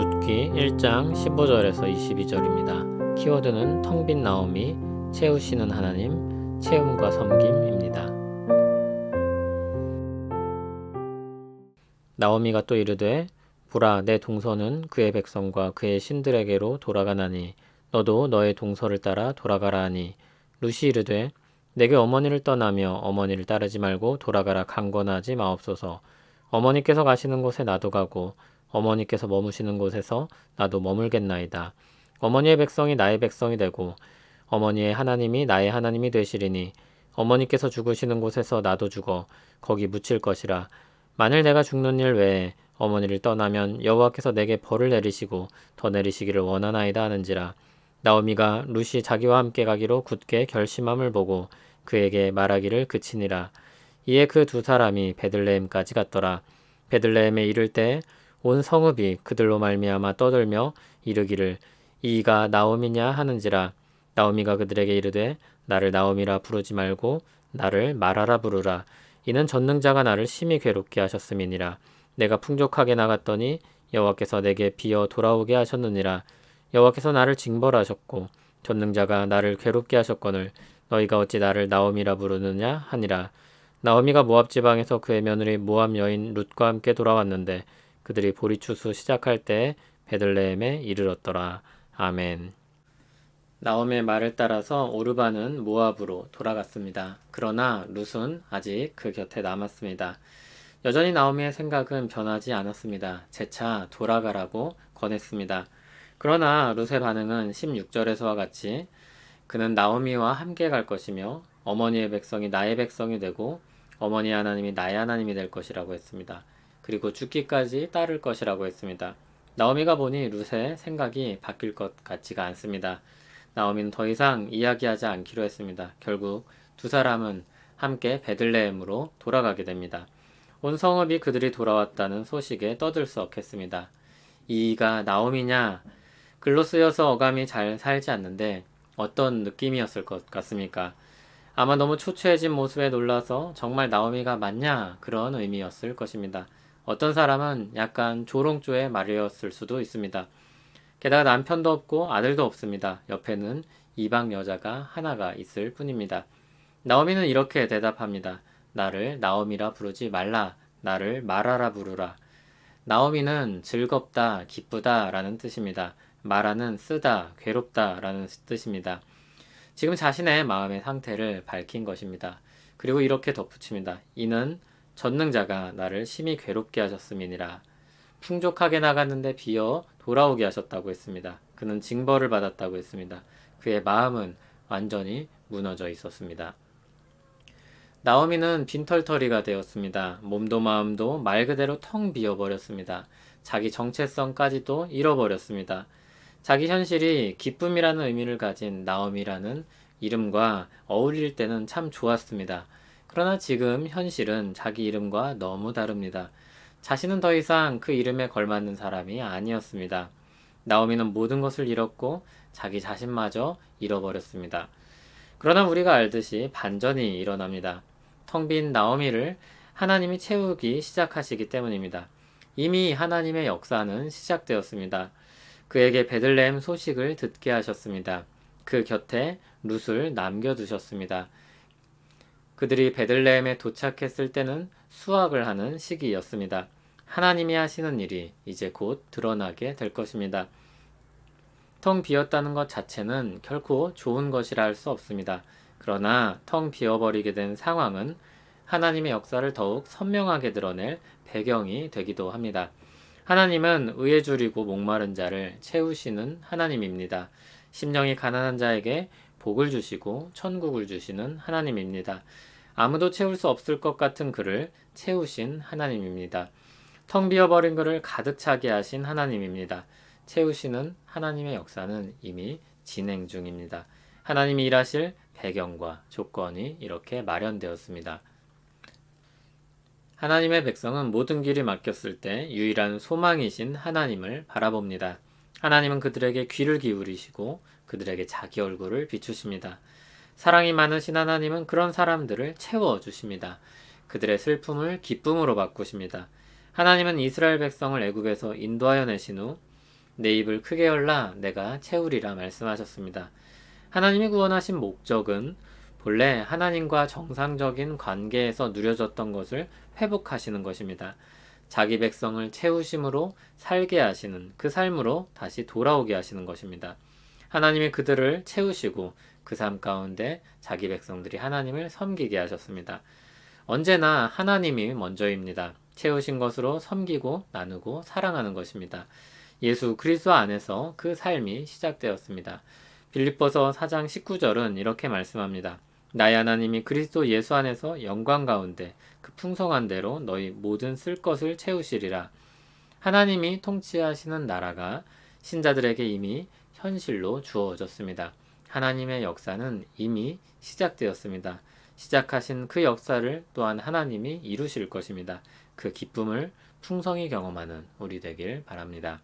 룻기 1장 15절에서 22절입니다. 키워드는 텅 빈 나오미, 채우시는 하나님, 채움과 섬김입니다. 나오미가 또 이르되 보라, 내 동서는 그의 백성과 그의 신들에게로 돌아가나니 너도 너의 동서를 따라 돌아가라 하니, 룻이 이르되 내게 어머니를 떠나며 어머니를 따르지 말고 돌아가라 강권하지 마옵소서. 어머니께서 가시는 곳에 나도 가고 어머니께서 머무시는 곳에서 나도 머물겠나이다. 어머니의 백성이 나의 백성이 되고 어머니의 하나님이 나의 하나님이 되시리니 어머니께서 죽으시는 곳에서 나도 죽어 거기 묻힐 것이라. 만일 내가 죽는 일 외에 어머니를 떠나면 여호와께서 내게 벌을 내리시고 더 내리시기를 원하나이다 하는지라. 나오미가 룻이 자기와 함께 가기로 굳게 결심함을 보고 그에게 말하기를 그치니라. 이에 그 두 사람이 베들레헴까지 갔더라. 베들레헴에 이를 때 온 성읍이 그들로 말미암아 떠들며 이르기를 이가 나오미냐 하는지라. 나오미가 그들에게 이르되 나를 나오미라 부르지 말고 나를 마라라 부르라. 이는 전능자가 나를 심히 괴롭게 하셨음이니라. 내가 풍족하게 나갔더니 여호와께서 내게 비어 돌아오게 하셨느니라. 여호와께서 나를 징벌하셨고 전능자가 나를 괴롭게 하셨거늘 너희가 어찌 나를 나오미라 부르느냐 하니라. 나오미가 모압 지방에서 그의 며느리 모압 여인 룻과 함께 돌아왔는데 그들이 보리추수 시작할 때에 베들레헴에 이르렀더라. 아멘. 나오미의 말을 따라서 오르바는 모압으로 돌아갔습니다. 그러나 룻은 아직 그 곁에 남았습니다. 여전히 나오미의 생각은 변하지 않았습니다. 재차 돌아가라고 권했습니다. 그러나 룻의 반응은 16절에서와 같이 그는 나오미와 함께 갈 것이며 어머니의 백성이 나의 백성이 되고 어머니의 하나님이 나의 하나님이 될 것이라고 했습니다. 그리고 죽기까지 따를 것이라고 했습니다. 나오미가 보니 룻의 생각이 바뀔 것 같지가 않습니다. 나오미는 더 이상 이야기하지 않기로 했습니다. 결국 두 사람은 함께 베들레헴으로 돌아가게 됩니다. 온 성읍이 그들이 돌아왔다는 소식에 떠들썩했습니다. 이가 나오미냐? 글로 쓰여서 어감이 잘 살지 않는데 어떤 느낌이었을 것 같습니까? 아마 너무 초췌해진 모습에 놀라서 정말 나오미가 맞냐? 그런 의미였을 것입니다. 어떤 사람은 약간 조롱조의 말이었을 수도 있습니다. 게다가 남편도 없고 아들도 없습니다. 옆에는 이방 여자가 하나가 있을 뿐입니다. 나오미는 이렇게 대답합니다. 나를 나오미라 부르지 말라. 나를 마라라 부르라. 나오미는 즐겁다, 기쁘다 라는 뜻입니다. 마라는 쓰다, 괴롭다 라는 뜻입니다. 지금 자신의 마음의 상태를 밝힌 것입니다. 그리고 이렇게 덧붙입니다. 이는 전능자가 나를 심히 괴롭게 하셨음이니라. 풍족하게 나갔는데 비어 돌아오게 하셨다고 했습니다. 그는 징벌을 받았다고 했습니다. 그의 마음은 완전히 무너져 있었습니다. 나오미는 빈털터리가 되었습니다. 몸도 마음도 말 그대로 텅 비어버렸습니다. 자기 정체성까지도 잃어버렸습니다. 자기 현실이 기쁨이라는 의미를 가진 나오미라는 이름과 어울릴 때는 참 좋았습니다. 그러나 지금 현실은 자기 이름과 너무 다릅니다. 자신은 더 이상 그 이름에 걸맞는 사람이 아니었습니다. 나오미는 모든 것을 잃었고 자기 자신마저 잃어버렸습니다. 그러나 우리가 알듯이 반전이 일어납니다. 텅 빈 나오미를 하나님이 채우기 시작하시기 때문입니다. 이미 하나님의 역사는 시작되었습니다. 그에게 베들레헴 소식을 듣게 하셨습니다. 그 곁에 룻을 남겨두셨습니다. 그들이 베들레헴에 도착했을 때는 수확을 하는 시기였습니다. 하나님이 하시는 일이 이제 곧 드러나게 될 것입니다. 텅 비었다는 것 자체는 결코 좋은 것이라 할 수 없습니다. 그러나 텅 비어버리게 된 상황은 하나님의 역사를 더욱 선명하게 드러낼 배경이 되기도 합니다. 하나님은 의에 줄이고 목마른 자를 채우시는 하나님입니다. 심령이 가난한 자에게 복을 주시고 천국을 주시는 하나님입니다. 아무도 채울 수 없을 것 같은 그를 채우신 하나님입니다. 텅 비어버린 그를 가득 차게 하신 하나님입니다. 채우시는 하나님의 역사는 이미 진행 중입니다. 하나님이 일하실 배경과 조건이 이렇게 마련되었습니다. 하나님의 백성은 모든 길이 막혔을 때 유일한 소망이신 하나님을 바라봅니다. 하나님은 그들에게 귀를 기울이시고 그들에게 자기 얼굴을 비추십니다. 사랑이 많으신 하나님은 그런 사람들을 채워주십니다. 그들의 슬픔을 기쁨으로 바꾸십니다. 하나님은 이스라엘 백성을 애굽에서 인도하여 내신 후 내 입을 크게 열라 내가 채우리라 말씀하셨습니다. 하나님이 구원하신 목적은 본래 하나님과 정상적인 관계에서 누려졌던 것을 회복하시는 것입니다. 자기 백성을 채우심으로 살게 하시는 그 삶으로 다시 돌아오게 하시는 것입니다. 하나님이 그들을 채우시고 그 삶 가운데 자기 백성들이 하나님을 섬기게 하셨습니다. 언제나 하나님이 먼저입니다. 채우신 것으로 섬기고 나누고 사랑하는 것입니다. 예수 그리스도 안에서 그 삶이 시작되었습니다. 빌립보서 4장 19절은 이렇게 말씀합니다. 나의 하나님이 그리스도 예수 안에서 영광 가운데 그 풍성한 대로 너희 모든 쓸 것을 채우시리라. 하나님이 통치하시는 나라가 신자들에게 이미 현실로 주어졌습니다. 하나님의 역사는 이미 시작되었습니다. 시작하신 그 역사를 또한 하나님이 이루실 것입니다. 그 기쁨을 풍성히 경험하는 우리 되길 바랍니다.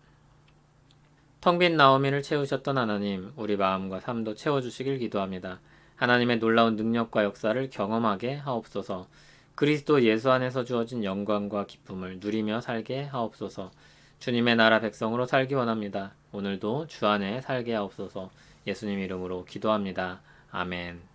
텅 빈 나오미를 채우셨던 하나님, 우리 마음과 삶도 채워주시길 기도합니다. 하나님의 놀라운 능력과 역사를 경험하게 하옵소서. 그리스도 예수 안에서 주어진 영광과 기쁨을 누리며 살게 하옵소서. 주님의 나라 백성으로 살기 원합니다. 오늘도 주 안에 살게 하옵소서. 예수님 이름으로 기도합니다. 아멘.